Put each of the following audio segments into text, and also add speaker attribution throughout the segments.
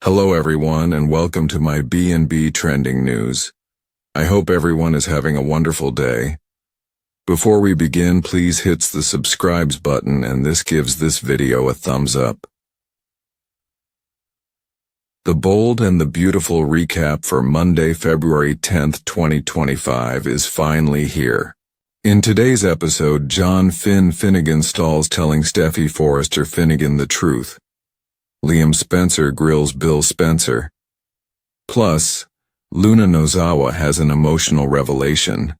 Speaker 1: Hello everyone and welcome to my B&B trending news. I hope everyone is having a wonderful day. Before we begin, please hit the subscribe button and this gives this video a thumbs up. The bold and the beautiful recap for Monday, February 10th, 2025 is finally here. In today's episode, John Finnegan stalls telling Steffi Forrester Finnegan the truth. Liam Spencer grills Bill Spencer. Plus, Luna Nozawa has an emotional revelation.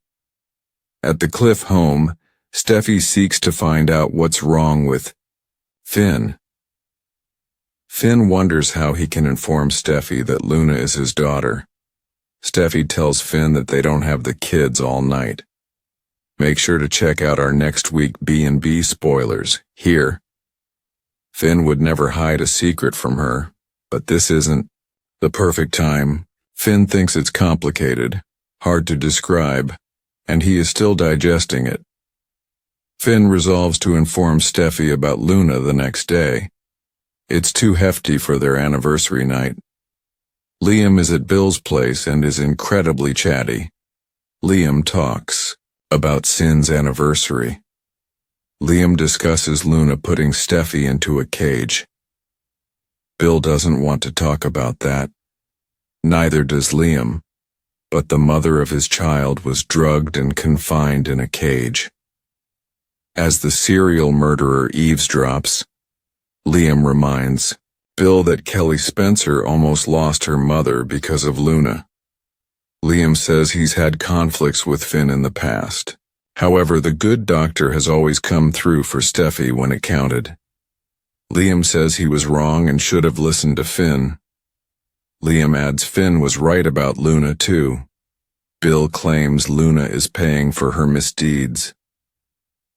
Speaker 1: At the Cliff home, Steffi seeks to find out what's wrong with Finn. Finn wonders how he can inform Steffi that Luna is his daughter. Steffi tells Finn that they don't have the kids all night. Make sure to check out our next week B&B spoilers here. Finn would never hide a secret from her, but this isn't the perfect time. Finn thinks it's complicated, hard to describe, and he is still digesting it. Finn resolves to inform Steffi about Luna the next day. It's too hefty for their anniversary night. Liam is at Bill's place and is incredibly chatty. Liam talks about Sin's anniversary. Liam discusses Luna putting Steffi into a cage. Bill doesn't want to talk about that. Neither does Liam, but the mother of his child was drugged and confined in a cage. As the serial murderer eavesdrops, Liam reminds Bill that Kelly Spencer almost lost her mother because of Luna. Liam says he's had conflicts with Finn in the past. However, the good doctor has always come through for Steffi when it counted. Liam says he was wrong and should have listened to Finn. Liam adds Finn was right about Luna too. Bill claims Luna is paying for her misdeeds.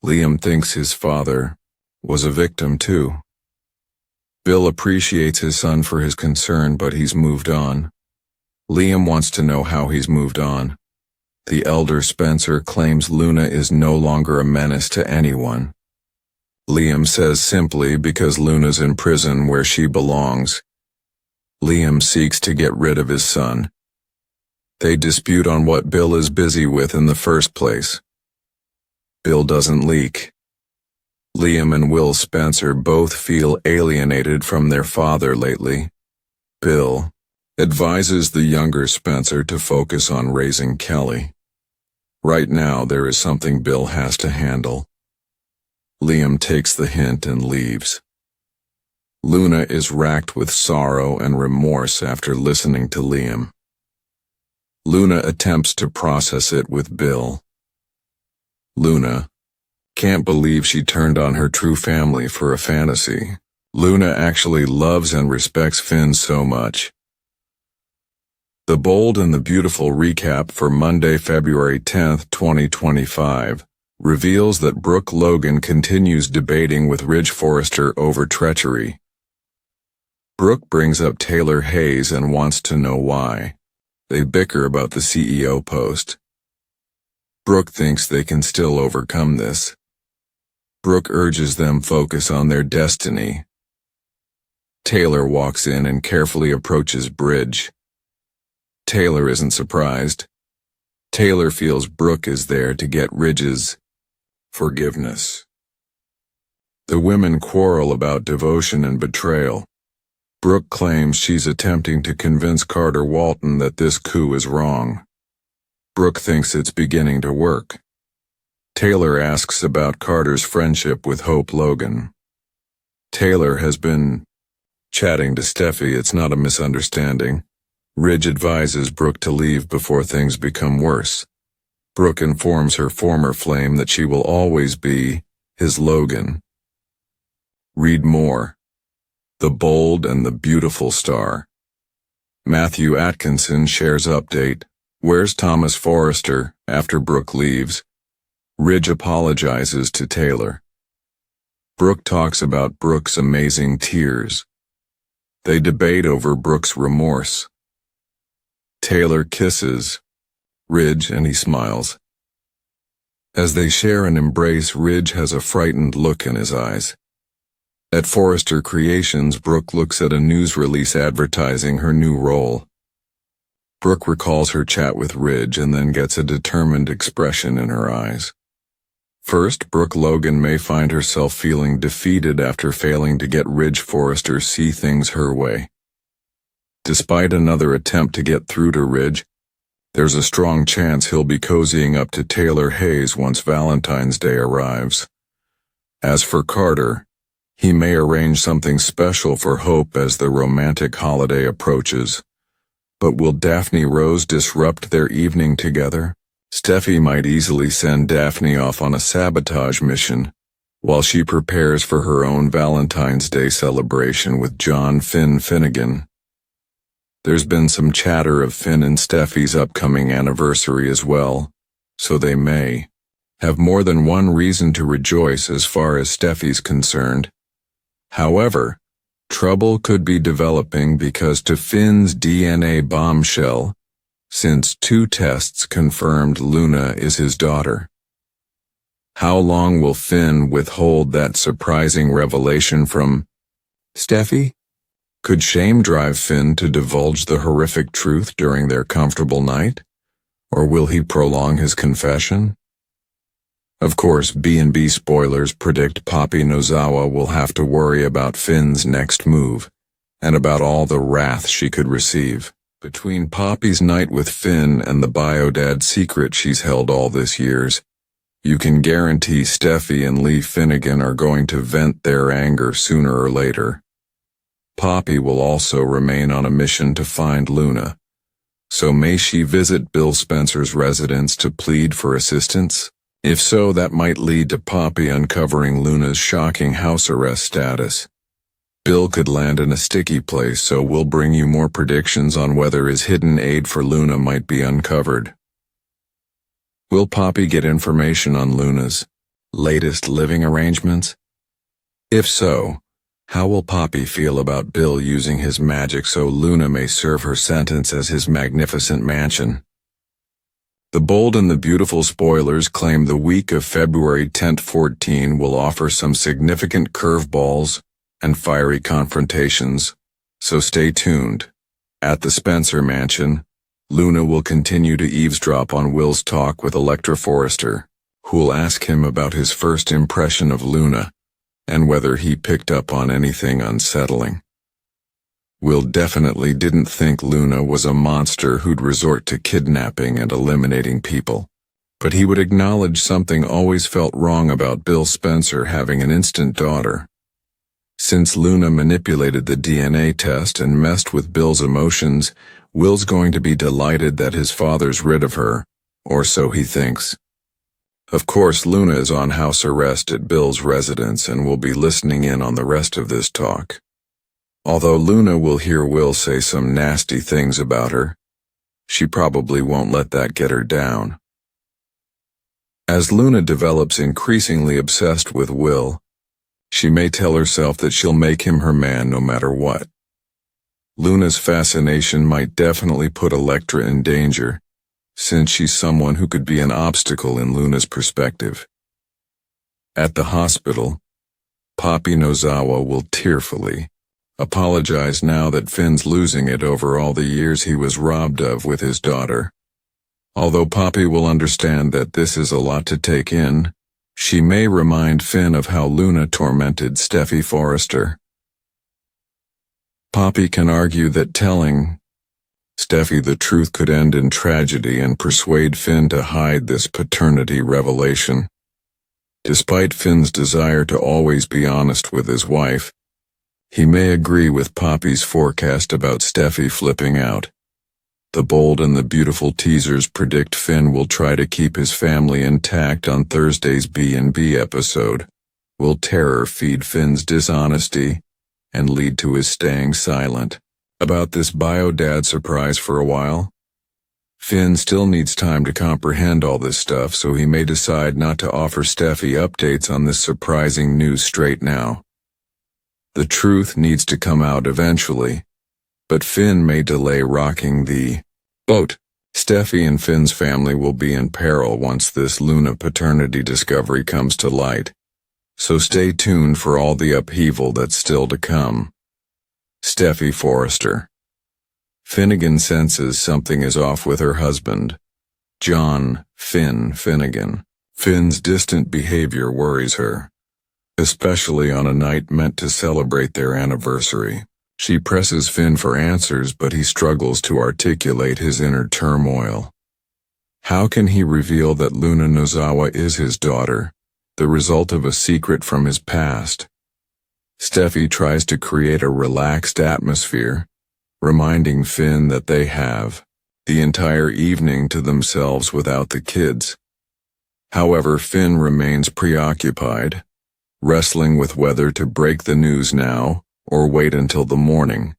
Speaker 1: Liam thinks his father was a victim too. Bill appreciates his son for his concern, but he's moved on. Liam wants to know how he's moved on. The elder Spencer claims Luna is no longer a menace to anyone. Liam says simply because Luna's in prison where she belongs. Liam seeks to get rid of his son. They dispute on what Bill is busy with in the first place. Bill doesn't leak. Liam and Will Spencer both feel alienated from their father lately. Bill advises the younger Spencer to focus on raising Kelly. Right now, there is something Bill has to handle. Liam takes the hint and leaves. Luna is racked with sorrow and remorse after listening to Liam. Luna attempts to process it with Bill. Luna can't believe she turned on her true family for a fantasy. Luna actually loves and respects Finn so much. The bold and the beautiful recap for Monday, February 10th, 2025, reveals that Brooke Logan continues debating with Ridge Forrester over treachery. Brooke brings up Taylor Hayes and wants to know why. They bicker about the CEO post. Brooke thinks they can still overcome this. Brooke urges them focus on their destiny. Taylor walks in and carefully approaches Bridge. Taylor isn't surprised. Taylor feels Brooke is there to get Ridge's forgiveness. The women quarrel about devotion and betrayal. Brooke claims she's attempting to convince Carter Walton that this coup is wrong. Brooke thinks it's beginning to work. Taylor asks about Carter's friendship with Hope Logan. Taylor has been chatting to Steffi. It's not a misunderstanding. Ridge advises Brooke to leave before things become worse. Brooke informs her former flame that she will always be his Logan. Read more. The Bold and the Beautiful Star. Matthew Atkinson shares update. Where's Thomas Forrester after Brooke leaves? Ridge apologizes to Taylor. Brooke talks about Brooke's amazing tears. They debate over Brooke's remorse. Taylor kisses Ridge and he smiles. As they share an embrace, Ridge has a frightened look in his eyes. At Forrester Creations, Brooke looks at a news release advertising her new role. Brooke recalls her chat with Ridge and then gets a determined expression in her eyes. First, Brooke Logan may find herself feeling defeated after failing to get Ridge Forrester see things her way. Despite another attempt to get through to Ridge, there's a strong chance he'll be cozying up to Taylor Hayes once Valentine's Day arrives. As for Carter, he may arrange something special for Hope as the romantic holiday approaches. But will Daphne Rose disrupt their evening together? Steffi might easily send Daphne off on a sabotage mission, while she prepares for her own Valentine's Day celebration with John Finn Finnegan. There's been some chatter of Finn and Steffi's upcoming anniversary as well, so they may have more than one reason to rejoice as far as Steffi's concerned. However, trouble could be developing because to Finn's DNA bombshell, since 2 tests confirmed Luna is his daughter. How long will Finn withhold that surprising revelation from Steffi? Could shame drive Finn to divulge the horrific truth during their comfortable night? Or will he prolong his confession? Of course, B&B spoilers predict Poppy Nozawa will have to worry about Finn's next move, and about all the wrath she could receive. Between Poppy's night with Finn and the biodad secret she's held all this years, you can guarantee Steffi and Lee Finnegan are going to vent their anger sooner or later. Poppy will also remain on a mission to find Luna, so may she visit Bill Spencer's residence to plead for assistance? If so, that might lead to Poppy uncovering Luna's shocking house arrest status. Bill could land in a sticky place, so we'll bring you more predictions on whether his hidden aid for Luna might be uncovered. Will Poppy get information on Luna's latest living arrangements? If so, how will Poppy feel about Bill using his magic so Luna may serve her sentence as his magnificent mansion? The Bold and the Beautiful spoilers claim the week of February 10th, 14 will offer some significant curveballs and fiery confrontations, so stay tuned. At the Spencer mansion, Luna will continue to eavesdrop on Will's talk with Electra Forrester, who'll ask him about his first impression of Luna, and whether he picked up on anything unsettling. Will definitely didn't think Luna was a monster who'd resort to kidnapping and eliminating people, but he would acknowledge something always felt wrong about Bill Spencer having an instant daughter. Since Luna manipulated the DNA test and messed with Bill's emotions, Will's going to be delighted that his father's rid of her, or so he thinks. Of course, Luna is on house arrest at Bill's residence and will be listening in on the rest of this talk. Although Luna will hear Will say some nasty things about her, she probably won't let that get her down. As Luna develops increasingly obsessed with Will, she may tell herself that she'll make him her man no matter what. Luna's fascination might definitely put Electra in danger, since she's someone who could be an obstacle in Luna's perspective. At the hospital, Poppy Nozawa will tearfully apologize now that Finn's losing it over all the years he was robbed of with his daughter. Although Poppy will understand that this is a lot to take in, she may remind Finn of how Luna tormented Steffi Forrester. Poppy can argue that telling Steffi the truth could end in tragedy and persuade Finn to hide this paternity revelation. Despite Finn's desire to always be honest with his wife, he may agree with Poppy's forecast about Steffi flipping out. The Bold and the Beautiful teasers predict Finn will try to keep his family intact on Thursday's B&B episode. Will terror feed Finn's dishonesty and lead to his staying silent about this bio-dad surprise for a while? Finn still needs time to comprehend all this stuff, so he may decide not to offer Steffi updates on this surprising news straight now. The truth needs to come out eventually, but Finn may delay rocking the boat. Steffi and Finn's family will be in peril once this Luna paternity discovery comes to light. so stay tuned for all the upheaval that's still to come. Steffi Forrester. Finnegan senses something is off with her husband, John Finn Finnegan. Finn's distant behavior worries her, especially on a night meant to celebrate their anniversary. She presses Finn for answers, but he struggles to articulate his inner turmoil. How can he reveal that Luna Nozawa is his daughter, the result of a secret from his past? Steffi tries to create a relaxed atmosphere, reminding Finn that they have the entire evening to themselves without the kids. However, Finn remains preoccupied, wrestling with whether to break the news now or wait until the morning.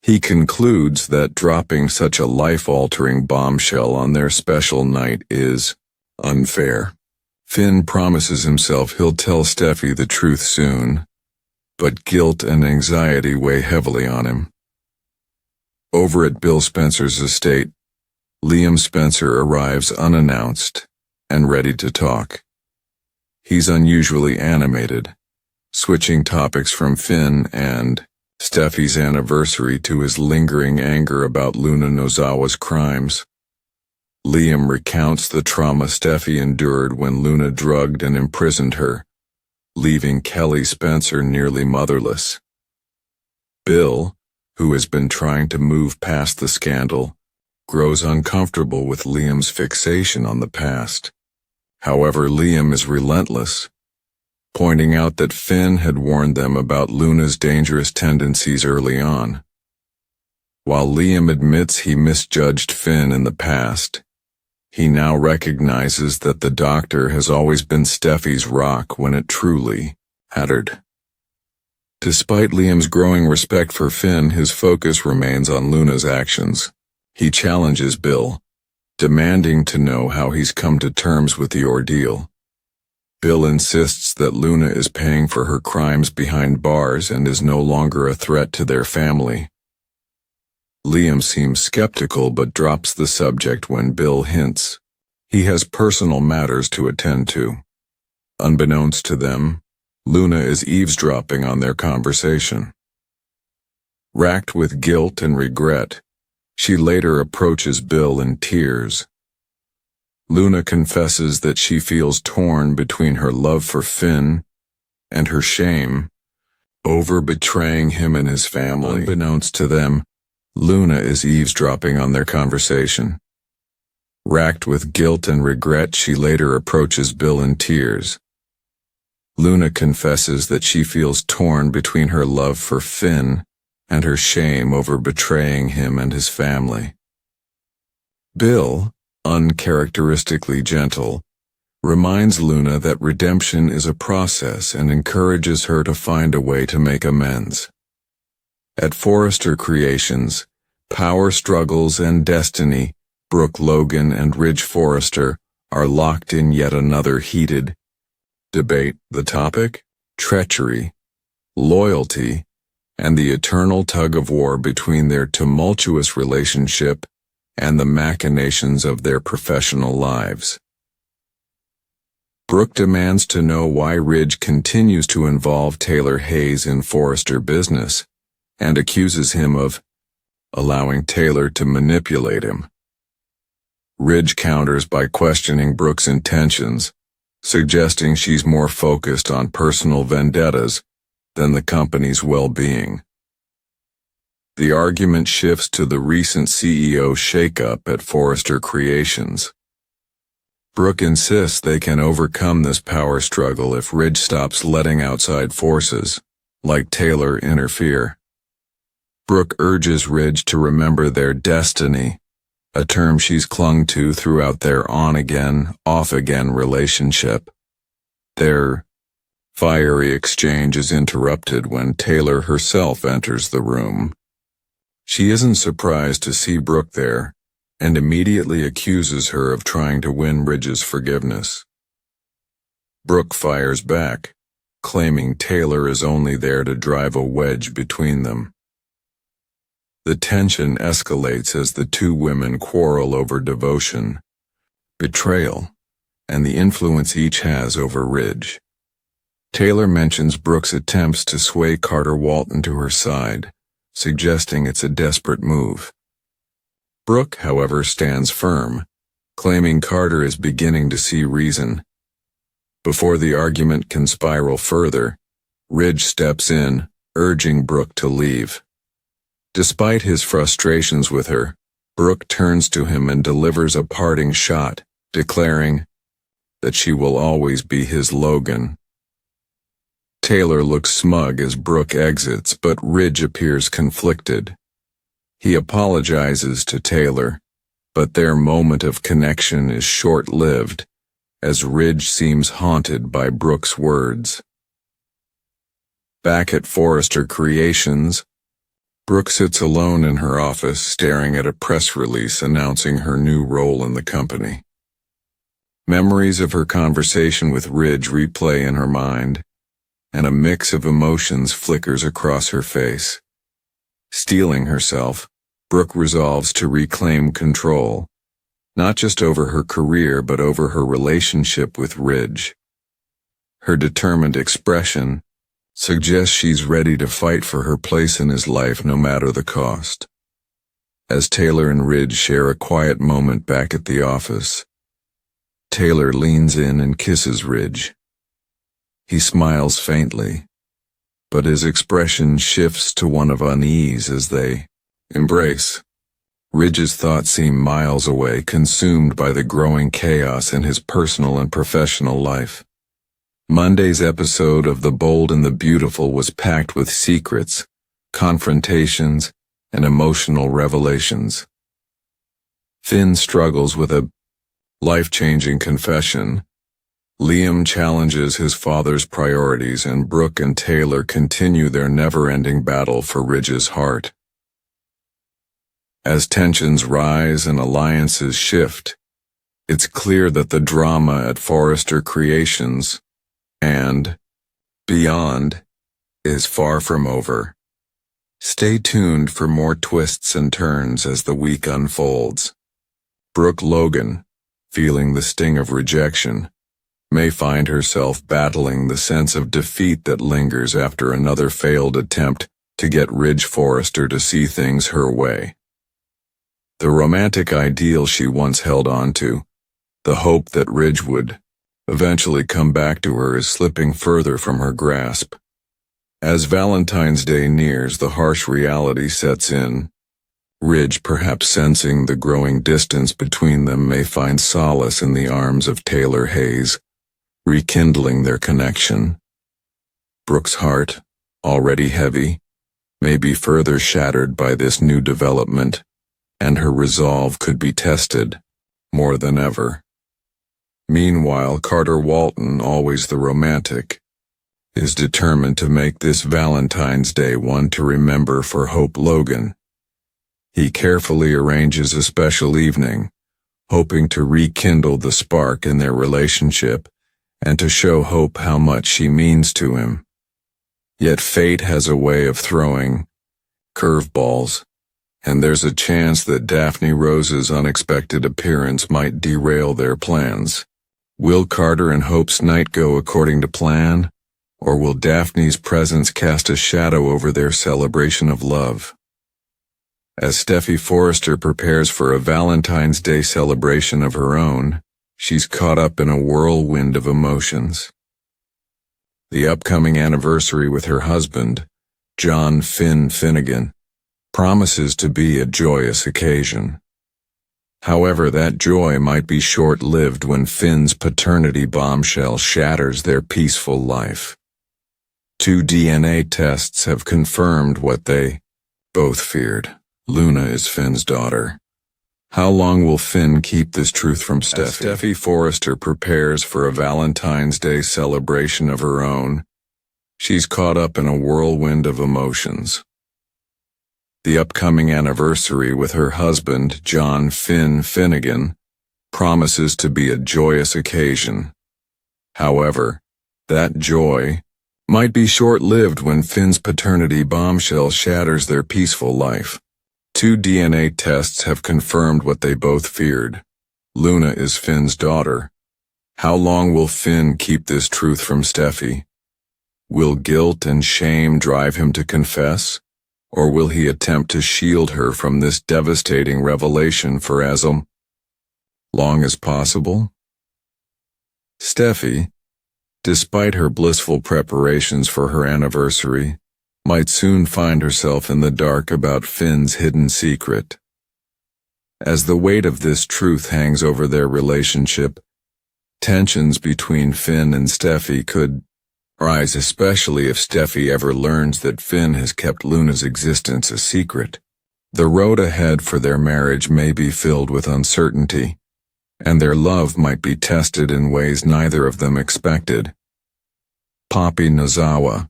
Speaker 1: He concludes that dropping such a life-altering bombshell on their special night is unfair. Finn promises himself he'll tell Steffi the truth soon, but guilt and anxiety weigh heavily on him. Over at Bill Spencer's estate, Liam Spencer arrives unannounced and ready to talk. He's unusually animated, switching topics from Finn and Steffi's anniversary to his lingering anger about Luna Nozawa's crimes. Liam recounts the trauma Steffi endured when Luna drugged and imprisoned her, leaving Kelly Spencer nearly motherless. Bill, who has been trying to move past the scandal, grows uncomfortable with Liam's fixation on the past. However, Liam is relentless, pointing out that Finn had warned them about Luna's dangerous tendencies early on. While Liam admits he misjudged Finn in the past, he now recognizes that the doctor has always been Steffi's rock when it truly mattered. Despite Liam's growing respect for Finn, his focus remains on Luna's actions. He challenges Bill, demanding to know how he's come to terms with the ordeal. Bill insists that Luna is paying for her crimes behind bars and is no longer a threat to their family. Liam seems skeptical but drops the subject when Bill hints he has personal matters to attend to. Unbeknownst to them, Luna is eavesdropping on their conversation. Racked with guilt and regret, she later approaches Bill in tears. Luna confesses that she feels torn between her love for Finn and her shame over betraying him and his family. Unbeknownst to them, Luna is eavesdropping on their conversation. Racked with guilt and regret, she later approaches Bill in tears. Luna confesses that she feels torn between her love for Finn and her shame over betraying him and his family. Bill, uncharacteristically gentle, reminds Luna that redemption is a process and encourages her to find a way to make amends. At Forrester Creations, power struggles and destiny, Brooke Logan and Ridge Forrester are locked in yet another heated debate. The topic? Treachery, loyalty, and the eternal tug-of-war between their tumultuous relationship and the machinations of their professional lives. Brooke demands to know why Ridge continues to involve Taylor Hayes in Forrester business, and accuses him of allowing Taylor to manipulate him. Ridge counters by questioning Brooke's intentions, suggesting she's more focused on personal vendettas than the company's well-being. The argument shifts to the recent CEO shakeup at Forrester Creations. Brooke insists they can overcome this power struggle if Ridge stops letting outside forces, like Taylor, interfere. Brooke urges Ridge to remember their destiny, a term she's clung to throughout their on-again, off-again relationship. Their fiery exchange is interrupted when Taylor herself enters the room. She isn't surprised to see Brooke there, and immediately accuses her of trying to win Ridge's forgiveness. Brooke fires back, claiming Taylor is only there to drive a wedge between them. The tension escalates as the two women quarrel over devotion, betrayal, and the influence each has over Ridge. Taylor mentions Brooke's attempts to sway Carter Walton to her side, suggesting it's a desperate move. Brooke, however, stands firm, claiming Carter is beginning to see reason. Before the argument can spiral further, Ridge steps in, urging Brooke to leave. Despite his frustrations with her, Brooke turns to him and delivers a parting shot, declaring that she will always be his Logan. Taylor looks smug as Brooke exits, but Ridge appears conflicted. He apologizes to Taylor, but their moment of connection is short-lived, as Ridge seems haunted by Brooke's words. Back at Forrester Creations, Brooke sits alone in her office staring at a press release announcing her new role in the company. Memories of her conversation with Ridge replay in her mind, and a mix of emotions flickers across her face. Steeling herself, Brooke resolves to reclaim control, not just over her career but over her relationship with Ridge. Her determined expression suggests she's ready to fight for her place in his life no matter the cost. As Taylor and Ridge share a quiet moment back at the office, Taylor leans in and kisses Ridge. He smiles faintly, but his expression shifts to one of unease as they embrace. Ridge's thoughts seem miles away, consumed by the growing chaos in his personal and professional life. Monday's episode of The Bold and the Beautiful was packed with secrets, confrontations, and emotional revelations. Finn struggles with a life-changing confession. Liam challenges his father's priorities, and Brooke and Taylor continue their never-ending battle for Ridge's heart. As tensions rise and alliances shift, it's clear that the drama at Forrester Creations and beyond is far from over. Stay tuned for more twists and turns as the week unfolds. Brooke Logan, feeling the sting of rejection, may find herself battling the sense of defeat that lingers after another failed attempt to get Ridge Forrester to see things her way. The romantic ideal she once held on to, the hope that Ridge would eventually come back to her, is slipping further from her grasp. As Valentine's Day nears, the harsh reality sets in. Ridge, perhaps sensing the growing distance between them, may find solace in the arms of Taylor Hayes, rekindling their connection. Brooke's heart, already heavy, may be further shattered by this new development, and her resolve could be tested more than ever. Meanwhile, Carter Walton, always the romantic, is determined to make this Valentine's Day one to remember for Hope Logan. He carefully arranges a special evening, hoping to rekindle the spark in their relationship and to show Hope how much she means to him. Yet fate has a way of throwing curveballs, and there's a chance that Daphne Rose's unexpected appearance might derail their plans. Will Carter and Hope's night go according to plan, or will Daphne's presence cast a shadow over their celebration of love? As Steffi Forrester prepares for a Valentine's Day celebration of her own, she's caught up in a whirlwind of emotions. The upcoming anniversary with her husband, John Finn Finnegan, promises to be a joyous occasion. However, that joy might be short-lived when Finn's paternity bombshell shatters their peaceful life. 2 DNA tests have confirmed what they both feared. Luna is Finn's daughter. How long will Finn keep this truth from Steffi? As Steffi Forrester prepares for a Valentine's Day celebration of her own, she's caught up in a whirlwind of emotions. The upcoming anniversary with her husband, John Finn Finnegan, promises to be a joyous occasion. However, that joy might be short-lived when Finn's paternity bombshell shatters their peaceful life. 2 DNA tests have confirmed what they both feared. Luna is Finn's daughter. How long will Finn keep this truth from Steffi? Will guilt and shame drive him to confess? Or will he attempt to shield her from this devastating revelation for as long as possible? Steffi, despite her blissful preparations for her anniversary, might soon find herself in the dark about Finn's hidden secret. As the weight of this truth hangs over their relationship, tensions between Finn and Steffi could rise, especially if Steffi ever learns that Finn has kept Luna's existence a secret. The road ahead for their marriage may be filled with uncertainty, and their love might be tested in ways neither of them expected. Poppy Nozawa,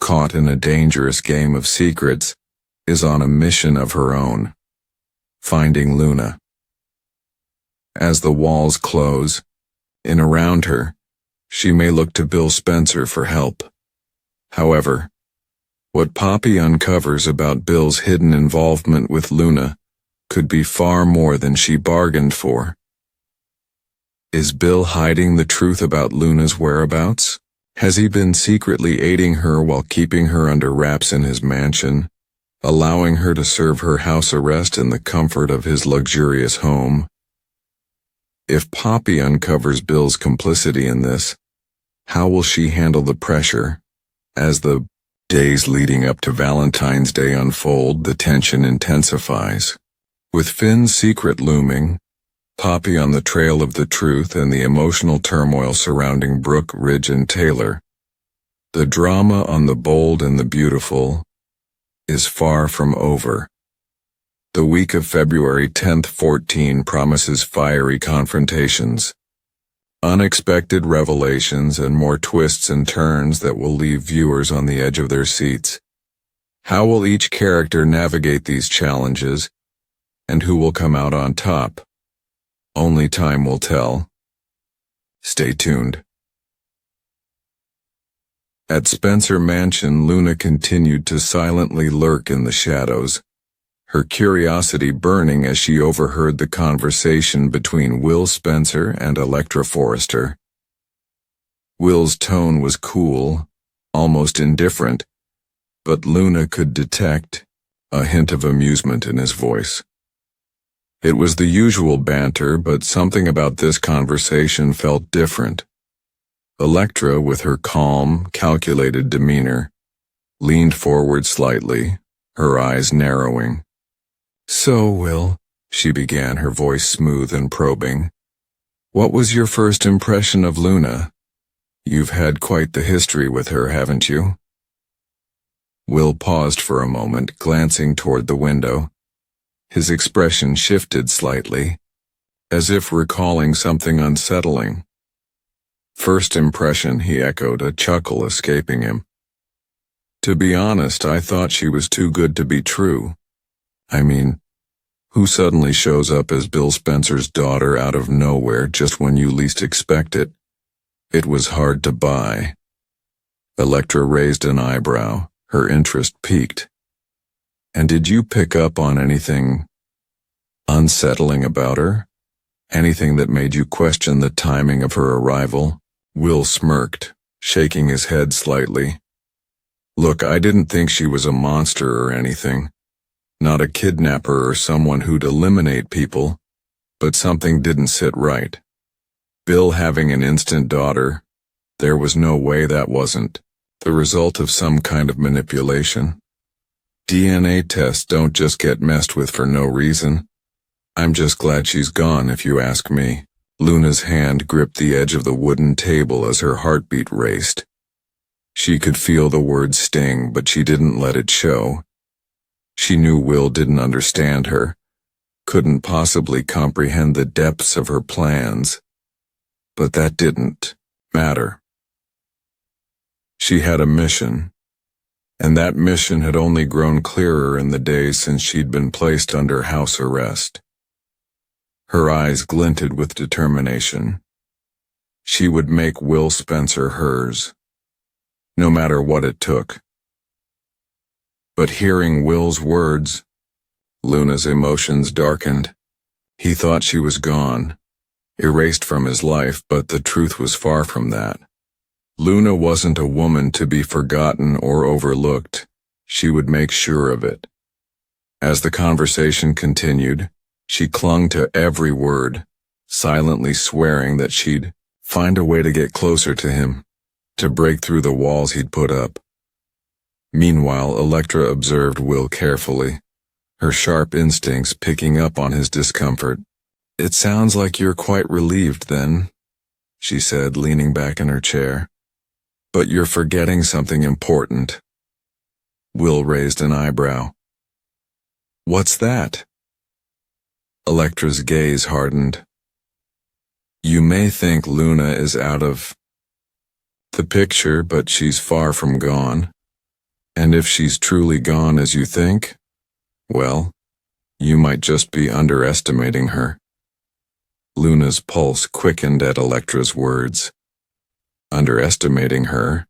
Speaker 1: caught in a dangerous game of secrets, is on a mission of her own, finding Luna. As the walls close in around her, she may look to Bill Spencer for help. However, what Poppy uncovers about Bill's hidden involvement with Luna could be far more than she bargained for. Is Bill hiding the truth about Luna's whereabouts? Has he been secretly aiding her while keeping her under wraps in his mansion, allowing her to serve her house arrest in the comfort of his luxurious home? If Poppy uncovers Bill's complicity in this, how will she handle the pressure? As the days leading up to Valentine's Day unfold, the tension intensifies. With Finn's secret looming, Poppy on the trail of the truth, and the emotional turmoil surrounding Brooke, Ridge, and Taylor, the drama on The Bold and the Beautiful is far from over. The week of February 10th, 14 promises fiery confrontations, unexpected revelations, and more twists and turns that will leave viewers on the edge of their seats. How will each character navigate these challenges, and who will come out on top? Only time will tell. Stay tuned. At Spencer Mansion, Luna continued to silently lurk in the shadows, her curiosity burning as she overheard the conversation between Will Spencer and Electra Forrester. Will's tone was cool, almost indifferent, but Luna could detect a hint of amusement in his voice. It was the usual banter, but something about this conversation felt different. Electra, with her calm, calculated demeanor, leaned forward slightly, her eyes narrowing. "So, Will," she began, her voice smooth and probing, "what was your first impression of Luna? You've had quite the history with her, haven't you?" Will paused for a moment, glancing toward the window. His expression shifted slightly, as if recalling something unsettling. "First impression," he echoed, a chuckle escaping him. "To be honest, I thought she was too good to be true. I mean, who suddenly shows up as Bill Spencer's daughter out of nowhere just when you least expect it? It was hard to buy." Electra raised an eyebrow, her interest piqued. "And did you pick up on anything unsettling about her? Anything that made you question the timing of her arrival?" Will smirked, shaking his head slightly. "Look, I didn't think she was a monster or anything. Not a kidnapper or someone who'd eliminate people, but something didn't sit right. Bill having an instant daughter, there was no way that wasn't the result of some kind of manipulation. DNA tests don't just get messed with for no reason. I'm just glad she's gone, if you ask me." Luna's hand gripped the edge of the wooden table as her heartbeat raced. She could feel the words sting, but she didn't let it show. She knew Will didn't understand her, couldn't possibly comprehend the depths of her plans. But that didn't matter. She had a mission, and that mission had only grown clearer in the days since she'd been placed under house arrest. Her eyes glinted with determination. She would make Will Spencer hers, no matter what it took. But hearing Will's words, Luna's emotions darkened. He thought she was gone, erased from his life, but the truth was far from that. Luna wasn't a woman to be forgotten or overlooked. She would make sure of it. As the conversation continued, she clung to every word, silently swearing that she'd find a way to get closer to him, to break through the walls he'd put up. Meanwhile, Electra observed Will carefully, her sharp instincts picking up on his discomfort. "It sounds like you're quite relieved then," she said, leaning back in her chair. "But you're forgetting something important." Will raised an eyebrow. "What's that?" Electra's gaze hardened. "You may think Luna is out of the picture, but she's far from gone. And if she's truly gone as you think, well, you might just be underestimating her." Luna's pulse quickened at Electra's words. Underestimating her?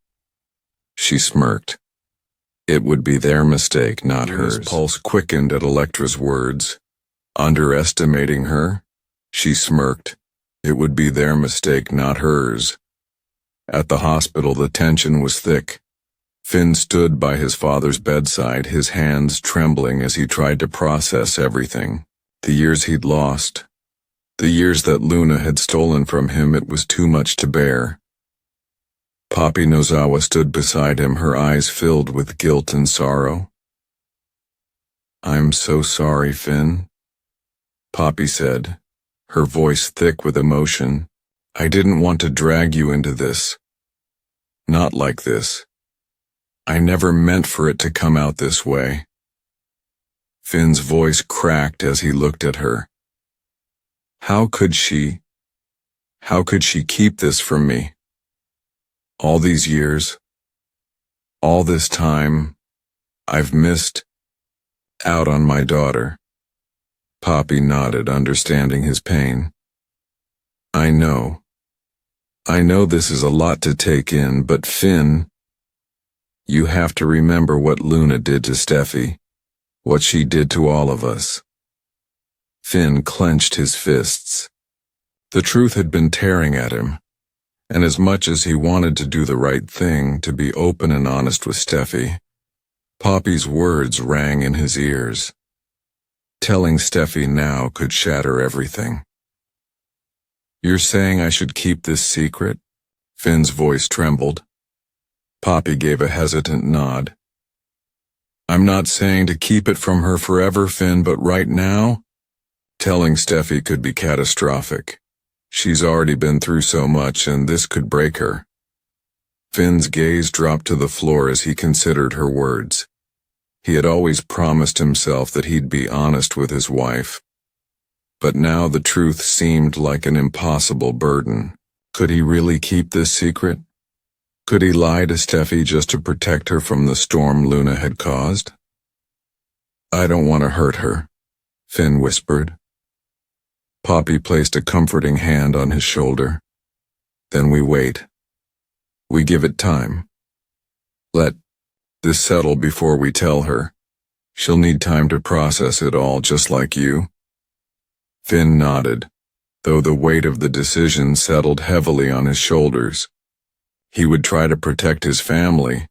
Speaker 1: She smirked. It would be their mistake, not hers. Luna's pulse quickened at Electra's words. Underestimating her? She smirked. It would be their mistake, not hers. At the hospital, the tension was thick. Finn stood by his father's bedside, his hands trembling as he tried to process everything. The years he'd lost. The years that Luna had stolen from him, it was too much to bear. Poppy Nozawa stood beside him, her eyes filled with guilt and sorrow. "I'm so sorry, Finn," Poppy said, her voice thick with emotion. "I didn't want to drag you into this. Not like this. I never meant for it to come out this way." Finn's voice cracked as he looked at her. How could she keep this from me? All these years, all this time, I've missed out on my daughter. Poppy nodded, understanding his pain. I know this is a lot to take in, but Finn, you have to remember what Luna did to Steffi, what she did to all of us." Finn clenched his fists. The truth had been tearing at him, and as much as he wanted to do the right thing, to be open and honest with Steffi, Poppy's words rang in his ears. Telling Steffi now could shatter everything. "You're saying I should keep this secret?" Finn's voice trembled. Poppy gave a hesitant nod. "I'm not saying to keep it from her forever, Finn, but right now, telling Steffi could be catastrophic. She's already been through so much, and this could break her." Finn's gaze dropped to the floor as he considered her words. He had always promised himself that he'd be honest with his wife. But now the truth seemed like an impossible burden. Could he really keep this secret? Could he lie to Steffi just to protect her from the storm Luna had caused? "I don't want to hurt her," Finn whispered. Poppy placed a comforting hand on his shoulder. "Then we wait. We give it time. Let this settle before we tell her. She'll need time to process it all, just like you." Finn nodded, though the weight of the decision settled heavily on his shoulders. He would try to protect his family,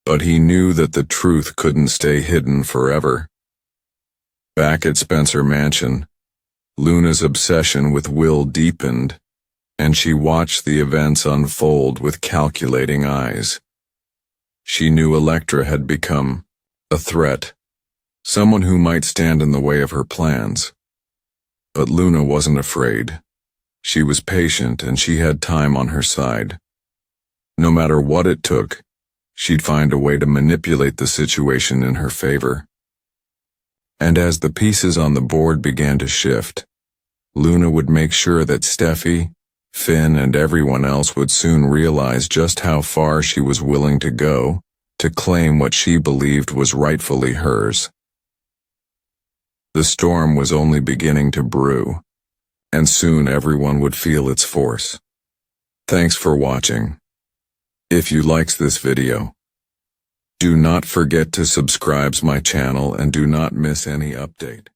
Speaker 1: but he knew that the truth couldn't stay hidden forever. Back at Spencer Mansion, Luna's obsession with Will deepened, and she watched the events unfold with calculating eyes. She knew Electra had become a threat, someone who might stand in the way of her plans. But Luna wasn't afraid. She was patient, and she had time on her side. No matter what it took, she'd find a way to manipulate the situation in her favor. And as the pieces on the board began to shift, Luna would make sure that Steffi, Finn, and everyone else would soon realize just how far she was willing to go to claim what she believed was rightfully hers. The storm was only beginning to brew, and soon everyone would feel its force. Thanks for watching. If you liked this video, do not forget to subscribe my channel and do not miss any update.